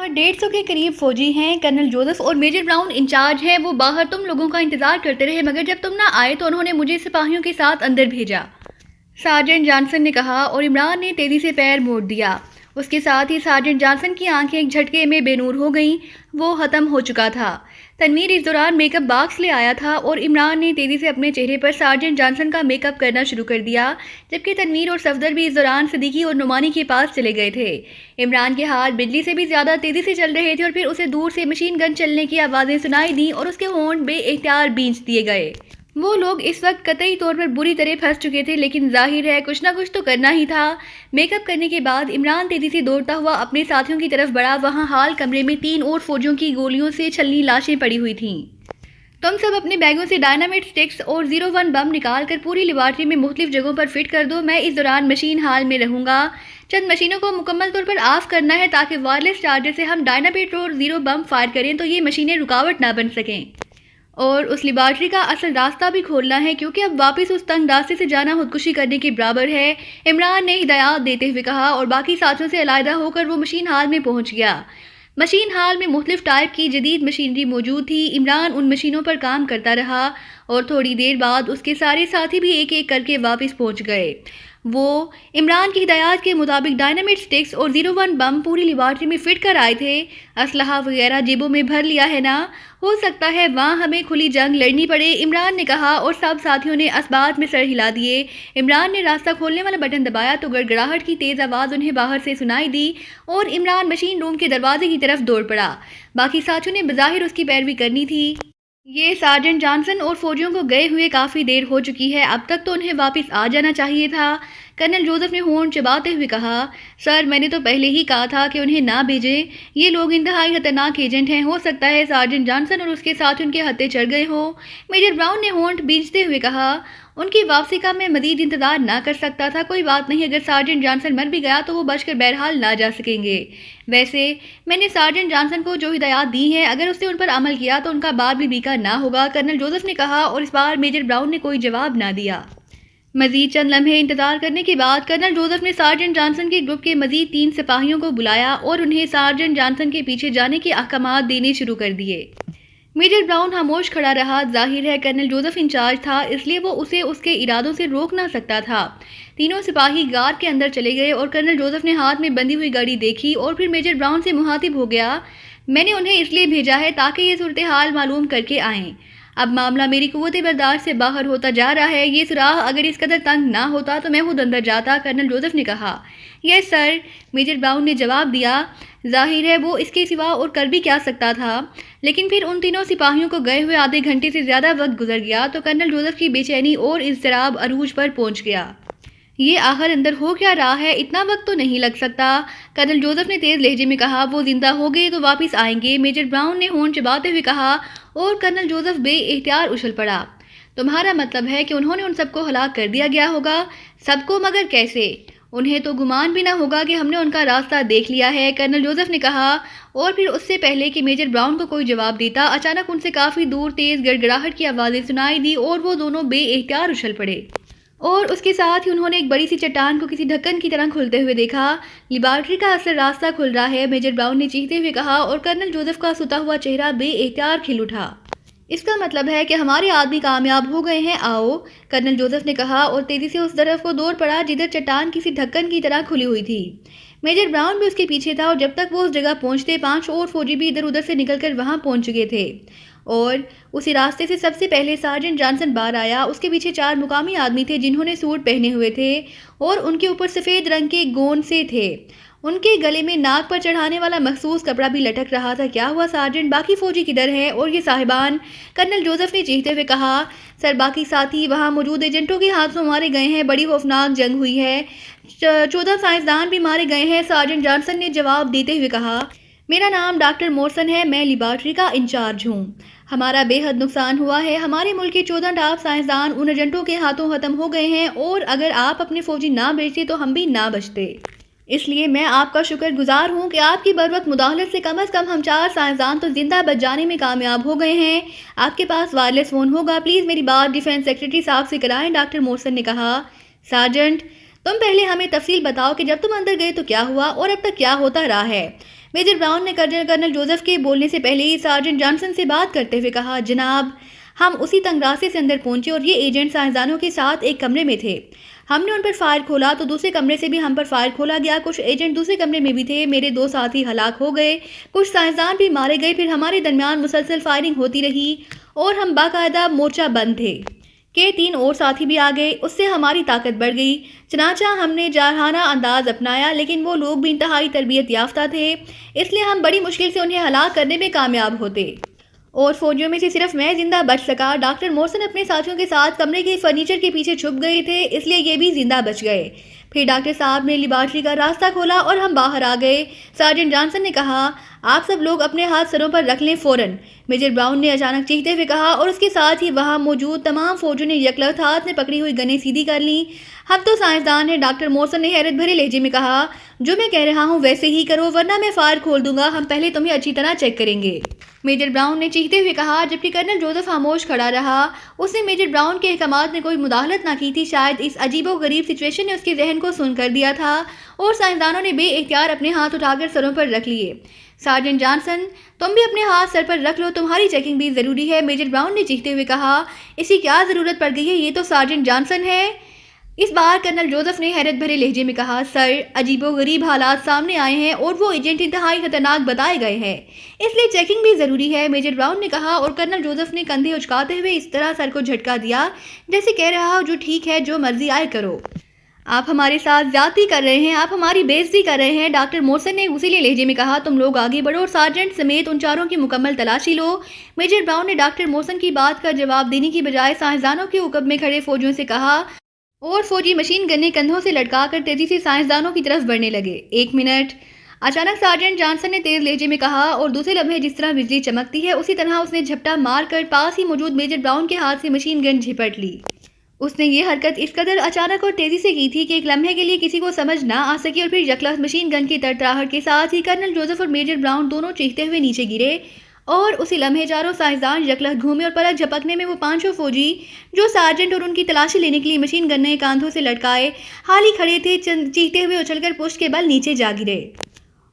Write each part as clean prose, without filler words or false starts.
باہر 150 کے قریب فوجی ہیں۔ کرنل جوزف اور میجر براؤن انچارج ہیں۔ وہ باہر تم لوگوں کا انتظار کرتے رہے، مگر جب تم نہ آئے تو انہوں نے مجھے سپاہیوں کے ساتھ اندر بھیجا، سارجنٹ جانسن نے کہا، اور عمران نے تیزی سے پیر موڑ دیا۔ اس کے ساتھ ہی سارجنٹ جانسن کی آنکھیں ایک جھٹکے میں بے نور ہو گئیں۔ وہ ختم ہو چکا تھا۔ تنویر اس دوران میک اپ باکس لے آیا تھا اور عمران نے تیزی سے اپنے چہرے پر سارجنٹ جانسن کا میک اپ کرنا شروع کر دیا، جبکہ تنویر اور صفدر بھی اس دوران صدیقی اور نعمانی کے پاس چلے گئے تھے۔ عمران کے ہاتھ بجلی سے بھی زیادہ تیزی سے چل رہے تھے اور پھر اسے دور سے مشین گن چلنے کی آوازیں سنائی دیں اور اس کے ہونٹ بے اختیار بھینچ دیے گئے۔ وہ لوگ اس وقت قطعی طور پر بری طرح پھنس چکے تھے، لیکن ظاہر ہے کچھ نہ کچھ تو کرنا ہی تھا۔ میک اپ کرنے کے بعد عمران تیزی سے دوڑتا ہوا اپنے ساتھیوں کی طرف بڑھا۔ وہاں ہال کمرے میں 3 اور فوجیوں کی گولیوں سے چھلنی لاشیں پڑی ہوئی تھیں۔ تم سب اپنے بیگوں سے ڈائنامائٹ سٹکس اور 01 بم نکال کر پوری لیبارٹری میں مختلف جگہوں پر فٹ کر دو۔ میں اس دوران مشین ہال میں رہوں گا۔ چند مشینوں کو مکمل طور پر آف کرنا ہے تاکہ وائرلیس چارجر سے ہم ڈائنامائٹ اور 0 بم فائر کریں تو یہ مشینیں رکاوٹ نہ بن سکیں۔ اور اس لیبارٹری کا اصل راستہ بھی کھولنا ہے، کیونکہ اب واپس اس تنگ راستے سے جانا خودکشی کرنے کے برابر ہے۔ عمران نے ہدایات دیتے ہوئے کہا، اور باقی ساتھیوں سے علیحدہ ہو کر وہ مشین ہال میں پہنچ گیا۔ مشین ہال میں مختلف ٹائپ کی جدید مشینری موجود تھی۔ عمران ان مشینوں پر کام کرتا رہا اور تھوڑی دیر بعد اس کے سارے ساتھی بھی ایک ایک کر کے واپس پہنچ گئے۔ وہ عمران کی ہدایات کے مطابق ڈائنامائٹ سٹکس اور 01 بم پوری لیبارٹری میں فٹ کر آئے تھے۔ اسلحہ وغیرہ جیبوں میں بھر لیا ہے نا؟ ہو سکتا ہے وہاں ہمیں کھلی جنگ لڑنی پڑے، عمران نے کہا، اور سب ساتھیوں نے اسبات میں سر ہلا دیے۔ عمران نے راستہ کھولنے والا بٹن دبایا تو گڑگڑاہٹ کی تیز آواز انہیں باہر سے سنائی دی اور عمران مشین روم کے دروازے کی طرف دوڑ پڑا۔ باقی ساتھیوں نے بظاہر اس کی پیروی کرنی تھی۔ یہ سارجنٹ جانسن اور فوجیوں کو گئے ہوئے کافی دیر ہو چکی ہے، اب تک تو انہیں واپس آ جانا چاہیے تھا۔ کرنل جوزف نے ہونٹ چباتے ہوئے کہا، سر میں نے تو پہلے ہی کہا تھا کہ انہیں نہ بھیجیں، یہ لوگ انتہائی خطرناک ایجنٹ ہیں۔ ہو سکتا ہے سارجنٹ جانسن اور اس کے ساتھ ان کے ہتھے چڑھ گئے ہوں، میجر براؤن نے ہونٹ بھینچتے ہوئے کہا۔ ان کی واپسی کا میں مزید انتظار نہ کر سکتا تھا۔ کوئی بات نہیں، اگر سارجنٹ جانسن مر بھی گیا تو وہ بچ کر بہرحال نہ جا سکیں گے۔ ویسے میں نے سارجنٹ جانسن کو جو ہدایات دی ہیں، اگر اس نے ان پر عمل کیا تو ان کا بال بھی بیکار نہ ہوگا، کرنل جوزف نے کہا، اور اس بار میجر براؤن نے کوئی جواب نہ دیا۔ مزید چند لمحے انتظار کرنے کے بعد کرنل جوزف نے سارجنٹ جانسن کے گروپ کے مزید 3 سپاہیوں کو بلایا اور انہیں سارجنٹ جانسن کے پیچھے جانے کے احکامات دینے شروع کر دیے۔ میجر براؤن خاموش کھڑا رہا۔ ظاہر ہے کرنل جوزف انچارج تھا، اس لیے وہ اسے اس کے ارادوں سے روک نہ سکتا تھا۔ تینوں سپاہی غار کے اندر چلے گئے اور کرنل جوزف نے ہاتھ میں بندھی ہوئی گاڑی دیکھی اور پھر میجر براؤن سے مخاطب ہو گیا، میں نے انہیں اس لیے بھیجا ہے تاکہ یہ صورتحال معلوم کر کے آئیں۔ اب معاملہ میری قوت برداشت سے باہر ہوتا جا رہا ہے۔ یہ سوراخ اگر اس قدر تنگ نہ ہوتا تو میں خود اندر جاتا، کرنل جوزف نے کہا۔ یس سر، میجر براؤن نے جواب دیا۔ ظاہر ہے وہ اس کے سوا اور کر بھی کیا سکتا تھا، لیکن پھر ان تینوں سپاہیوں کو گئے ہوئے آدھے گھنٹے سے زیادہ وقت گزر گیا تو کرنل جوزف کی بے چینی اور اضطراب عروج پر پہنچ گیا۔ یہ آخر اندر ہو کیا رہا ہے؟ اتنا وقت تو نہیں لگ سکتا، کرنل جوزف نے تیز لہجے میں کہا۔ وہ زندہ ہو گئے تو واپس آئیں گے، میجر براؤن نے ہونٹ چباتے ہوئے کہا، اور کرنل جوزف بے اختیار اچھل پڑا۔ تمہارا مطلب ہے کہ انہوں نے ان سب کو ہلاک کر دیا گیا ہوگا؟ سب کو؟ مگر کیسے؟ انہیں تو گمان بھی نہ ہوگا کہ ہم نے ان کا راستہ دیکھ لیا ہے، کرنل جوزف نے کہا، اور پھر اس سے پہلے کہ میجر براؤن کو کوئی جواب دیتا، اچانک ان سے کافی دور تیز گڑگڑاہٹ کی آوازیں سنائی دی اور وہ دونوں بے اختیار اچھل پڑے۔ اور اس کے ساتھ ہی انہوں نے ایک بڑی سی چٹان کو کسی ڈھکن کی طرح کھلتے ہوئے دیکھا۔ لیبارٹری کا اصل راستہ کھل رہا ہے، میجر براؤن نے چیختے ہوئے کہا، اور کرنل جوزف کا ستا ہوا چہرہ بے اختیار کھل اٹھا۔ اس کا مطلب ہے کہ ہمارے آدمی کامیاب ہو گئے ہیں، آؤ، کرنل جوزف نے کہا اور تیزی سے اس طرف کو دوڑ پڑا جدھر چٹان کسی ڈھکن کی طرح کھلی ہوئی تھی۔ میجر براؤن بھی اس کے پیچھے تھا اور جب تک وہ اس جگہ پہنچتے 5 اور فوجی بھی ادھر ادھر سے نکل کر وہاں پہنچ چکے تھے، اور اسی راستے سے سب سے پہلے سارجنٹ جانسن باہر آیا۔ اس کے پیچھے 4 مقامی آدمی تھے جنہوں نے سوٹ پہنے ہوئے تھے اور ان کے اوپر سفید رنگ کے گون سے تھے۔ ان کے گلے میں ناک پر چڑھانے والا مخصوص کپڑا بھی لٹک رہا تھا۔ کیا ہوا سارجنٹ؟ باقی فوجی کدھر ہیں اور یہ صاحبان؟ کرنل جوزف نے چیختے ہوئے کہا، سر باقی ساتھی وہاں موجود ایجنٹوں کے ہاتھوں مارے گئے ہیں، بڑی خوفناک جنگ ہوئی ہے، 14 سائنسدان بھی مارے گئے ہیں، سارجنٹ جانسن نے جواب دیتے ہوئے کہا۔ میرا نام ڈاکٹر مورسن ہے، میں لیبارٹری کا انچارج ہوں۔ ہمارا بے حد نقصان ہوا ہے، ہمارے ملک کے 14 ٹاپ سائنسدان ان ایجنٹوں کے ہاتھوں ختم ہو گئے ہیں، اور اگر آپ اپنے فوجی نہ بھیجتے تو ہم بھی نہ بچتے۔ اس لیے میں آپ کا شکر گزار ہوں کہ آپ کی بروقت مداخلت سے کم از کم ہم 4 سائنسدان تو زندہ بچ جانے میں کامیاب ہو گئے ہیں۔ آپ کے پاس وائرلیس فون ہوگا، پلیز میری بات ڈیفنس سیکرٹری صاحب سے کرائیں، ڈاکٹر مورسن نے کہا۔ سارجنٹ، تم پہلے ہمیں تفصیل بتاؤ کہ جب تم اندر گئے تو کیا ہوا اور اب تک کیا ہوتا رہا ہے۔ میجر براؤن نے کرنل جوزف کے بولنے سے پہلے ہی سارجنٹ جانسن سے بات کرتے ہوئے کہا، جناب، ہم اسی تنگ راستے سے اندر پہنچے اور یہ ایجنٹ سائنسدانوں کے ساتھ ایک کمرے میں تھے۔ ہم نے ان پر فائر کھولا تو دوسرے کمرے سے بھی ہم پر فائر کھولا گیا۔ کچھ ایجنٹ دوسرے کمرے میں بھی تھے۔ میرے 2 ساتھی ہلاک ہو گئے، کچھ سائنسدان بھی مارے گئے۔ پھر ہمارے درمیان مسلسل فائرنگ ہوتی رہی اور ہم باقاعدہ مورچہ بند تھے کہ 3 اور ساتھی بھی آ گئے۔ اس سے ہماری طاقت بڑھ گئی، چنانچہ ہم نے جارحانہ انداز اپنایا، لیکن وہ لوگ بھی انتہائی تربیت یافتہ تھے، اس لیے ہم بڑی مشکل سے انہیں ہلاک کرنے میں کامیاب ہوتے اور فوجیوں میں سے صرف میں زندہ بچ سکا۔ ڈاکٹر مورسن اپنے ساتھیوں کے ساتھ کمرے کے فرنیچر کے پیچھے چھپ گئے تھے، اس لیے یہ بھی زندہ بچ گئے۔ پھر ڈاکٹر صاحب نے لیبارٹری کا راستہ کھولا اور ہم باہر آ گئے۔ سارجنٹ جانسن نے کہا، آپ سب لوگ اپنے ہاتھ سروں پر رکھ لیں فوراً۔ میجر براؤن نے اچانک چیختے ہوئے کہا اور اس کے ساتھ ہی وہاں موجود تمام فوجیوں نے یکلخت ہاتھ میں پکڑی ہوئی گنیں سیدھی کر لیں۔ ہم تو سائنسدان ہیں، ڈاکٹر مورسن نے حیرت بھرے لہجے میں کہا، جو میں کہہ رہا ہوں ویسے ہی کرو ورنہ میں فائر کھول دوں گا۔ ہم پہلے تمہیں اچھی طرح چیک کریں گے، میجر براؤن نے چیختے ہوئے کہا، جبکہ کرنل جوزف خاموش کھڑا رہا۔ اس نے میجر براؤن کے احکامات میں کوئی مداخلت نہ کی تھی۔ شاید اس عجیب و غریب سچویشن نے اس کے ذہن کو سن کر دیا تھا اور سائنسدانوں نے بے اختیار اپنے ہاتھ اٹھا کر سروں پر رکھ لیے۔ سارجنٹ جانسن، تم بھی اپنے ہاتھ سر پر رکھ لو، تمہاری چیکنگ بھی ضروری ہے، میجر براؤن نے چیختے ہوئے کہا۔ اس کی کیا ضرورت پڑ گئی ہے، یہ تو سارجنٹ جانسن ہے۔ اس بار کرنل جوزف نے حیرت بھرے لہجے میں کہا، سر، عجیب و غریب حالات سامنے آئے ہیں اور وہ ایجنٹ انتہائی خطرناک بتائے گئے ہیں، اس لیے چیکنگ بھی ضروری ہے، میجر براؤن نے کہا، اور کرنل جوزف نے کندھے اچکاتے ہوئے اس طرح سر کو جھٹکا دیا جیسے کہہ رہا ہو، جو ٹھیک ہے، جو مرضی آئے کرو۔ آپ ہمارے ساتھ زیادتی کر رہے ہیں، آپ ہماری بے عزتی کر رہے ہیں، ڈاکٹر مورسن نے اسی لیے لہجے میں کہا۔ تم لوگ آگے بڑھو اور سارجنٹ سمیت ان چاروں کی مکمل تلاشی لو۔ میجر براؤن نے ڈاکٹر مورسن کی بات کا جواب دینے کی بجائے سائنسدانوں کے عقب میں کھڑے فوجیوں سے کہا اور فوجی مشین گنیں کندھوں سے لٹکا کر تیزی سے سائنسدانوں کی طرف بڑھنے لگے۔ 1 منٹ، اچانک سارجنٹ جانسن نے تیز لہجے میں کہا، اور دوسرے لمحے جس طرح بجلی چمکتی ہے اسی طرح اس نے جھپٹا مار کر پاس ہی موجود میجر براؤن کے ہاتھ سے مشین گن جھپٹ لی۔ اس نے یہ حرکت اس قدر اچانک اور تیزی سے کی تھی کہ ایک لمحے کے لیے کسی کو سمجھ نہ آ سکی، اور پھر یکلخت مشین گن کی تڑتڑاہٹ کے ساتھ ہی کرنل جوزف اور میجر براؤن دونوں چیختے ہوئے نیچے گرے، اور اسی لمحے چاروں سائنسدان یکلخت گھومے اور پلک جھپکنے میں وہ 500 فوجی جو سارجنٹ اور ان کی تلاشی لینے کے لیے مشین گنیں کاندھوں سے لٹکائے حال ہی کھڑے تھے، چیختے ہوئے اچھل کر پشت کے بل نیچے جا گرے۔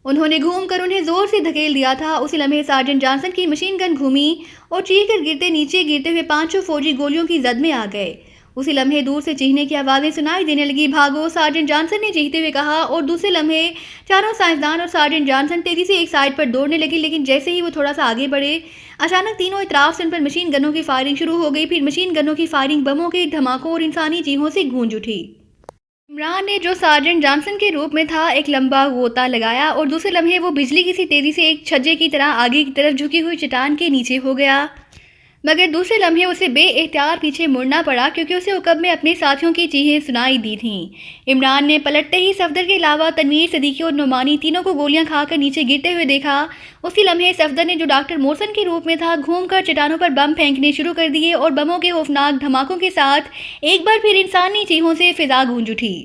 انہوں نے گھوم کر انہیں زور سے دھکیل دیا تھا۔ اسی لمحے سارجنٹ جانسن کی مشین گن گھومی اور چیخ کر نیچے گرتے ہوئے 500 فوجی گولیوں کی زد میں آ گئے۔ اسی لمحے دور سے چیخنے کی آوازیں سنائی دینے لگی، بھاگو، سارجنٹ جانسن نے چیختے ہوئے کہا، اور دوسرے لمحے چاروں سائنسدان اور سارجنٹ جانسن تیزی سے ایک سائڈ پر دوڑنے لگے، لیکن جیسے ہی وہ تھوڑا سا آگے بڑھے، اچانک تینوں اطراف سے ان پر مشین گنوں کی فائرنگ شروع ہو گئی۔ پھر مشین گنوں کی فائرنگ بموں کے دھماکوں اور انسانی چیخوں سے گونج اٹھی۔ عمران نے، جو سارجنٹ جانسن کے روپ میں تھا، ایک لمبا غوطہ لگایا اور دوسرے لمحے وہ بجلی کی سی تیزی سے ایک چھجے کی طرح آگے کی طرف جھکی ہوئی چٹان کے نیچے ہو گیا، مگر دوسرے لمحے اسے بے اختیار پیچھے مڑنا پڑا کیونکہ اسے عقب میں اپنے ساتھیوں کی چیخیں سنائی دی تھیں۔ عمران نے پلٹتے ہی صفدر کے علاوہ تنویر، صدیقی اور نعمانی تینوں کو گولیاں کھا کر نیچے گرتے ہوئے دیکھا۔ اسی لمحے صفدر نے، جو ڈاکٹر مورسن کے روپ میں تھا، گھوم کر چٹانوں پر بم پھینکنے شروع کر دیے اور بموں کے خوفناک دھماکوں کے ساتھ ایک بار پھر انسانی چیخوں سے فضا گونج اٹھی۔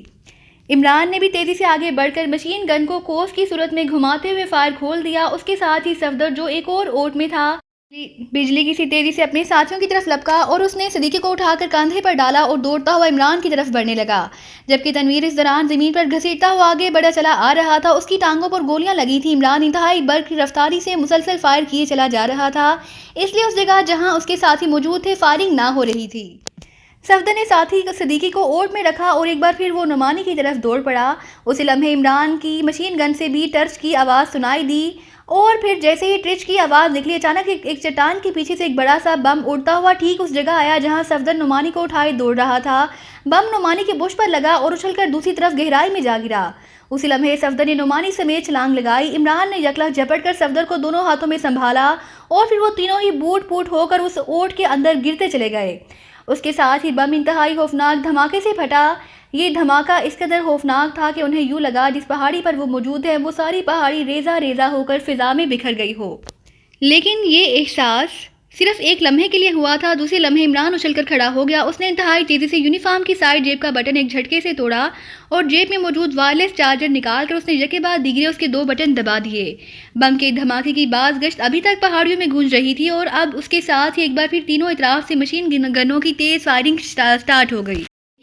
عمران نے بھی تیزی سے آگے بڑھ کر مشین گن کو قوس کی صورت میں گھماتے ہوئے فائر کھول دیا۔ اس کے ساتھ ہی صفدر، جو ایک اور اوٹ میں تھا، بجلی کی سی تیزی سے اپنے ساتھیوں کی طرف لپکا اور اس نے صدیقی کو اٹھا کر کاندھے پر ڈالا اور دوڑتا ہوا عمران کی طرف بڑھنے لگا، جبکہ تنویر اس دوران زمین پر گھسیٹتا ہوا آگے بڑھا چلا آ رہا تھا۔ اس کی ٹانگوں پر گولیاں لگی تھیں۔ عمران انتہائی برق رفتاری سے مسلسل فائر کیے چلا جا رہا تھا، اس لیے اس جگہ جہاں اس کے ساتھی موجود تھے فائرنگ نہ ہو رہی تھی۔ صفدر نے ساتھی صدیقی کو اوٹ میں رکھا اور ایک بار پھر وہ نعمانی کی طرف دوڑ پڑا۔ اسی لمحے عمران کی مشین گن سے بھی ٹرچ کی آواز سنائی دی، اور پھر جیسے ہی ٹرچ کی آواز نکلی، اچانک ایک چٹان کے پیچھے سے ایک بڑا سا بم اڑتا ہوا ٹھیک اس جگہ آیا جہاں صفدر نعمانی کو اٹھائے دوڑ رہا تھا۔ بم نعمانی کے بش پر لگا اور اچھل کر دوسری طرف گہرائی میں جا گرا۔ اسی لمحے صفدر نے نعمانی سمیت چھلانگ لگائی۔ عمران نے یکلخت جھپٹ کر صفدر کو دونوں ہاتھوں میں سنبھالا اور پھر وہ تینوں ہی بوٹ پوٹ ہو کر اس اوٹ کے اندر گرتے چلے گئے۔ اس کے ساتھ ہی بم انتہائی خوفناک دھماکے سے پھٹا۔ یہ دھماکہ اس قدر خوفناک تھا کہ انہیں یوں لگا جس پہاڑی پر وہ موجود ہے وہ ساری پہاڑی ریزہ ریزہ ہو کر فضا میں بکھر گئی ہو۔ لیکن یہ احساس صرف ایک لمحے کے لیے ہوا تھا۔ دوسرے لمحے عمران اچھل کر کھڑا ہو گیا۔ اس نے انتہائی تیزی سے یونیفارم کی سائڈ جیب کا بٹن ایک جھٹکے سے توڑا اور جیب میں موجود وائرلیس چارجر نکال کر اس نے یکے بعد دیگرے اس کے 2 بٹن دبا دیے۔ بم کے دھماکے کی باز گشت ابھی تک پہاڑیوں میں گونج رہی تھی اور اب اس کے ساتھ ہی ایک بار پھر تینوں اطراف سے مشین گنوں کی تیز فائرنگ سٹارٹ ہو گئی۔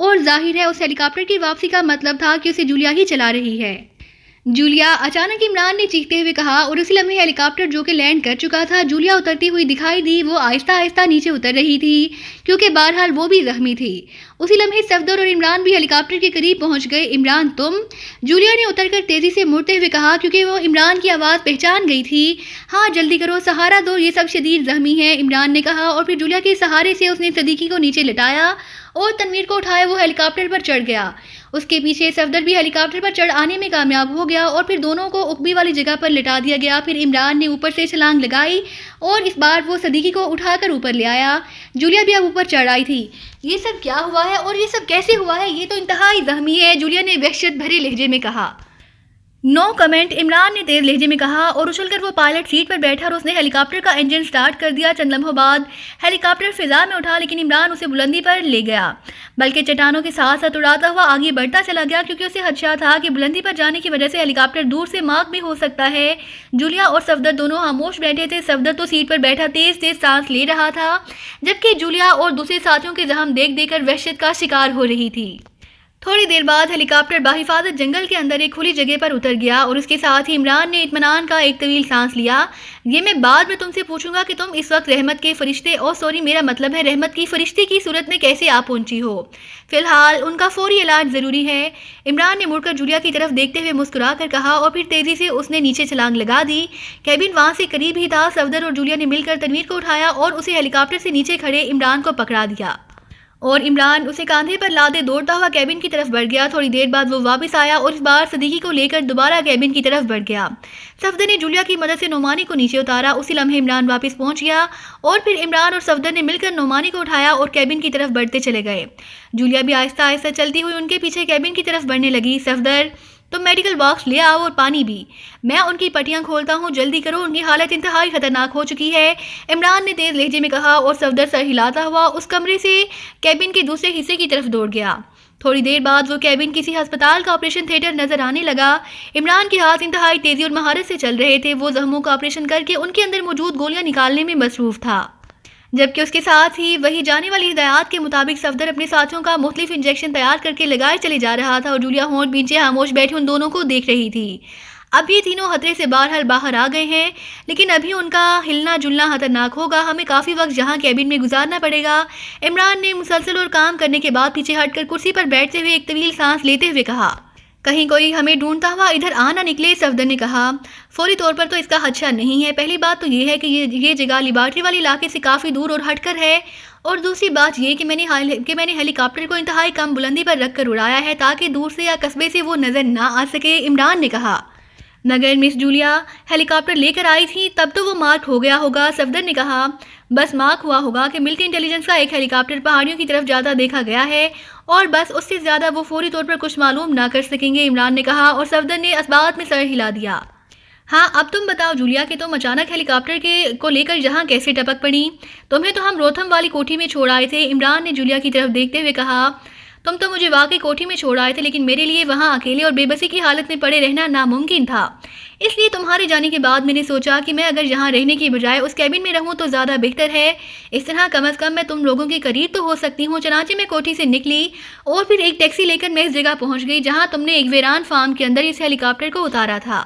اور ظاہر ہے اس ہیلی کاپٹر کی واپسی کا مطلب تھا کہ اسے جولیا ہی چلا رہی ہے۔ جولیا، اچانک عمران نے چیختے ہوئے کہا، اور اسی لمحے ہیلی کاپٹر جو کہ لینڈ کر چکا تھا جولیا اترتی ہوئی دکھائی دی۔ وہ آہستہ آہستہ نیچے اتر رہی تھی کیونکہ بہرحال وہ بھی زخمی تھی۔ اسی لمحے صفدر اور عمران بھی ہیلی کاپٹر کے قریب پہنچ گئے۔ عمران تم؟ جولیا نے اتر کر تیزی سے مڑتے ہوئے کہا کیونکہ وہ عمران کی آواز پہچان گئی تھی۔ ہاں جلدی کرو، سہارا دو، یہ سب شدید زخمی ہیں، عمران نے کہا، اور پھر جولیا کے سہارے سے اس نے صدیقی کو نیچے لٹایا اور تنویر کو اٹھائے وہ ہیلی کاپٹر پر چڑھ گیا۔ اس کے پیچھے صفدر بھی ہیلی کاپٹر پر چڑھ آنے میں کامیاب ہو گیا اور پھر دونوں کو عقبی والی جگہ پر لٹا دیا گیا۔ پھر عمران نے اوپر سے چھلانگ لگائی اور اس بار وہ صدیقی کو اٹھا کر اوپر لے آیا۔ جولیا بھی اب اوپر چڑھ آئی تھی۔ یہ سب کیا ہوا ہے اور یہ سب کیسے ہوا ہے؟ یہ تو انتہائی زخمی ہے، جولیا نے وحشت بھرے لہجے میں کہا۔ نو کمنٹ، عمران نے تیز لہجے میں کہا، اور اچھل کر وہ پائلٹ سیٹ پر بیٹھا اور اس نے ہیلی کاپٹر کا انجن سٹارٹ کر دیا۔ چند لمحوں بعد ہیلی کاپٹر فضا میں اٹھا، لیکن عمران اسے بلندی پر لے گیا، بلکہ چٹانوں کے ساتھ ساتھ اڑاتا ہوا آگے بڑھتا چلا گیا کیونکہ اسے خدشہ تھا کہ بلندی پر جانے کی وجہ سے ہیلی کاپٹر دور سے مارک بھی ہو سکتا ہے۔ جولیا اور صفدر دونوں خاموش بیٹھے تھے۔ صفدر تو سیٹ پر بیٹھا تیز تیز سانس لے رہا تھا، جبکہ جولیا اور دوسرے ساتھیوں کے زخم دیکھ دیکھ کر وحشت کا شکار ہو رہی تھی۔ تھوڑی دیر بعد ہیلی کاپٹر بحفاظت جنگل کے اندر ایک کھلی جگہ پر اتر گیا اور اس کے ساتھ ہی عمران نے اطمینان کا ایک طویل سانس لیا۔ یہ میں بعد میں تم سے پوچھوں گا کہ تم اس وقت رحمت کے فرشتے میرا مطلب ہے رحمت کی فرشتے کی صورت میں کیسے آ پہنچی ہو؟ فی الحال ان کا فوری علاج ضروری ہے، عمران نے مڑ کر جولیا کی طرف دیکھتے ہوئے مسکرا کر کہا، اور پھر تیزی سے اس نے نیچے چھلانگ لگا دی۔ کیبن وہاں سے قریب ہی تھا۔ صفدر اور جولیا نے مل کر تنویر کو اٹھایا اور اسے ہیلی کاپٹر سے نیچے کھڑے عمران کو پکڑا دیا، اور عمران اسے کاندھے پر لادے دوڑتا ہوا کیبن کی طرف بڑھ گیا۔ تھوڑی دیر بعد وہ واپس آیا اور اس بار صدیقی کو لے کر دوبارہ کیبن کی طرف بڑھ گیا۔ صفدر نے جولیا کی مدد سے نعمانی کو نیچے اتارا۔ اسی لمحے عمران واپس پہنچ گیا اور پھر عمران اور صفدر نے مل کر نعمانی کو اٹھایا اور کیبن کی طرف بڑھتے چلے گئے۔ جولیا بھی آہستہ آہستہ چلتی ہوئی ان کے پیچھے کیبن کی طرف بڑھنے لگی۔ صفدر، تم میڈیکل باکس لے آؤ اور پانی بھی، میں ان کی پٹیاں کھولتا ہوں، جلدی کرو، ان کی حالت انتہائی خطرناک ہو چکی ہے، عمران نے تیز لہجے میں کہا، اور صفدر سر ہلاتا ہوا اس کمرے سے کیبن کے دوسرے حصے کی طرف دوڑ گیا۔ تھوڑی دیر بعد وہ کیبن کسی ہسپتال کا آپریشن تھیٹر نظر آنے لگا۔ عمران کے ہاتھ انتہائی تیزی اور مہارت سے چل رہے تھے۔ وہ زخموں کا آپریشن کر کے ان کے اندر موجود گولیاں نکالنے میں مصروف تھا، جبکہ اس کے ساتھ ہی وہی جانے والی ہدایات کے مطابق صفدر اپنے ساتھیوں کا مختلف انجیکشن تیار کر کے لگائے چلے جا رہا تھا، اور جولیا ہونٹ بھینچے خاموش بیٹھی ان دونوں کو دیکھ رہی تھی۔ اب یہ تینوں خطرے سے بہرحال باہر آ گئے ہیں، لیکن ابھی ان کا ہلنا جلنا خطرناک ہوگا، ہمیں کافی وقت یہاں کیبن میں گزارنا پڑے گا، عمران نے مسلسل اور کام کرنے کے بعد پیچھے ہٹ کر کرسی پر بیٹھتے ہوئے ایک طویل سانس لیتے ہوئے کہا۔ کہیں کوئی ہمیں ڈھونڈتا ہوا ادھر آ نہ نکلے، صفدر نے کہا۔ فوری طور پر تو اس کا خدشہ نہیں ہے، پہلی بات تو یہ ہے کہ یہ جگہ لیبارٹری والے علاقے سے کافی دور اور ہٹ کر ہے، اور دوسری بات یہ کہ میں نے ہیلی کاپٹر کو انتہائی کم بلندی پر رکھ کر اڑایا ہے تاکہ دور سے یا قصبے سے وہ نظر نہ آ سکے، عمران نے کہا۔ مگر مس جولیا ہیلی کاپٹر لے کر آئی تھی، تب تو وہ مارک ہو گیا ہوگا، صفدر نے کہا۔ بس مارک ہوا ہوگا کہ ملٹری انٹیلیجنس کا ایک ہیلی کاپٹر پہاڑیوں کی طرف جاتا دیکھا گیا ہے، اور بس اس سے زیادہ وہ فوری طور پر کچھ معلوم نہ کر سکیں گے، عمران نے کہا، اور صفدر نے اس بات میں سر ہلا دیا۔ ہاں اب تم بتاؤ جولیا کہ تم اچانک ہیلی کاپٹر کو لے کر یہاں کیسے ٹپک پڑی؟ تمہیں تو ہم روتھم والی کوٹھی میں چھوڑ آئے تھے، عمران نے جولیا کی طرف دیکھتے ہوئے کہا۔ تم تو مجھے واقعی کوٹھی میں چھوڑ آئے تھے، لیکن میرے لیے وہاں اکیلے اور بے بسی کی حالت میں پڑے رہنا ناممکن تھا، اس لیے تمہارے جانے کے بعد میں نے سوچا کہ میں اگر یہاں رہنے کی بجائے اس کیبن میں رہوں تو زیادہ بہتر ہے، اس طرح کم از کم میں تم لوگوں کے قریب تو ہو سکتی ہوں۔ چنانچہ میں کوٹھی سے نکلی اور پھر ایک ٹیکسی لے کر میں اس جگہ پہنچ گئی جہاں تم نے ایک ویران فارم کے اندر اس ہیلی کاپٹر کو اتارا تھا۔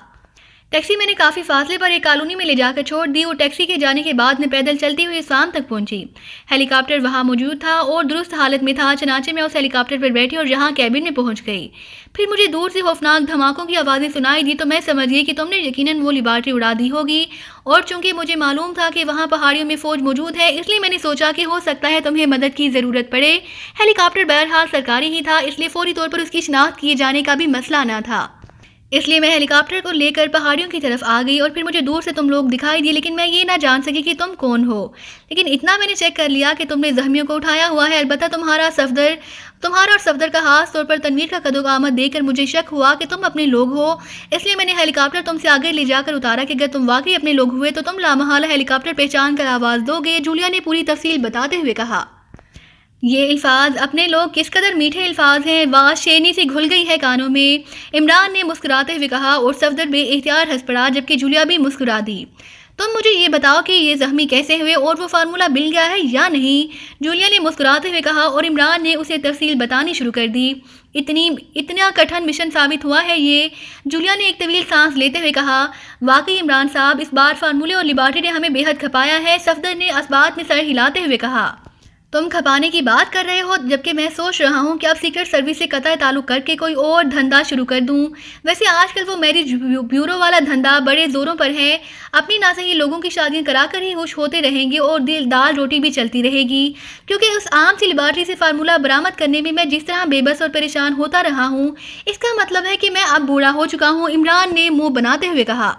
ٹیکسی میں نے کافی فاصلے پر ایک کالونی میں لے جا کر چھوڑ دی، اور ٹیکسی کے جانے کے بعد میں پیدل چلتی ہوئی اس فارم تک پہنچی۔ ہیلی کاپٹر وہاں موجود تھا اور درست حالت میں تھا، چنانچہ میں اس ہیلی کاپٹر پر بیٹھی اور یہاں کیبن میں پہنچ گئی۔ پھر مجھے دور سے خوفناک دھماکوں کی آوازیں سنائی دی تو میں سمجھ گئی کہ تم نے یقیناً وہ لیبارٹری اڑا دی ہوگی، اور چونکہ مجھے معلوم تھا کہ وہاں پہاڑیوں میں فوج موجود ہے، اس لیے میں نے سوچا کہ ہو سکتا ہے تمہیں مدد کی ضرورت پڑے۔ ہیلی کاپٹر بہرحال سرکاری ہی تھا، اس لیے فوری طور پر اس کی شناخت کیے جانے کا بھی مسئلہ نہ تھا، اس لیے میں ہیلی کاپٹر کو لے کر پہاڑیوں کی طرف آ گئی، اور پھر مجھے دور سے تم لوگ دکھائی دیے، لیکن میں یہ نہ جان سکی کہ تم کون ہو، لیکن اتنا میں نے چیک کر لیا کہ تم نے زخمیوں کو اٹھایا ہوا ہے، البتہ تمہارا اور صفدر کا خاص طور پر تنویر کا قد و قامت دیکھ کر مجھے شک ہوا کہ تم اپنے لوگ ہو، اس لیے میں نے ہیلی کاپٹر تم سے آگے لے جا کر اتارا کہ اگر تم واقعی اپنے لوگ ہوئے تو تم لامحالہ ہیلی کاپٹر پہچان کر آواز دو گے، جولیا نے پوری تفصیل بتاتے ہوئے کہا۔ یہ الفاظ اپنے لوگ کس قدر میٹھے الفاظ ہیں، آواز شیرنی سے گھل گئی ہے کانوں میں، عمران نے مسکراتے ہوئے کہا، اور صفدر بے اختیار ہنس پڑا جبکہ جولیا بھی مسکرا دی۔ تم مجھے یہ بتاؤ کہ یہ زخمی کیسے ہوئے اور وہ فارمولہ مل گیا ہے یا نہیں؟ جولیا نے مسکراتے ہوئے کہا اور عمران نے اسے تفصیل بتانی شروع کر دی۔ اتنا کٹھن مشن ثابت ہوا ہے یہ؟ جولیا نے ایک طویل سانس لیتے ہوئے کہا۔ واقعی عمران صاحب، اس بار فارمولے اور لیبارٹری نے ہمیں بے حد کھپایا ہے، صفدر نے اس بات میں سر ہلاتے ہوئے کہا۔ تم کھپانے کی بات کر رہے ہو جبکہ میں سوچ رہا ہوں کہ اب سیکرٹ سروس سے قطع تعلق کر کے کوئی اور دھندا شروع کر دوں۔ ویسے آج کل وہ میرج بیورو والا دھندا بڑے زوروں پر ہے۔ اپنی ناصحیح لوگوں کی شادیاں کرا کر ہی خوش ہوتے رہیں گے اور دال روٹی بھی چلتی رہے گی، کیونکہ اس عام سی لیبارٹری سے فارمولہ برآمد کرنے میں جس طرح بے بس اور پریشان ہوتا رہا ہوں، اس کا مطلب ہے کہ میں اب بوڑھا ہو چکا ہوں، عمران نے منہ بناتے ہوئے کہا۔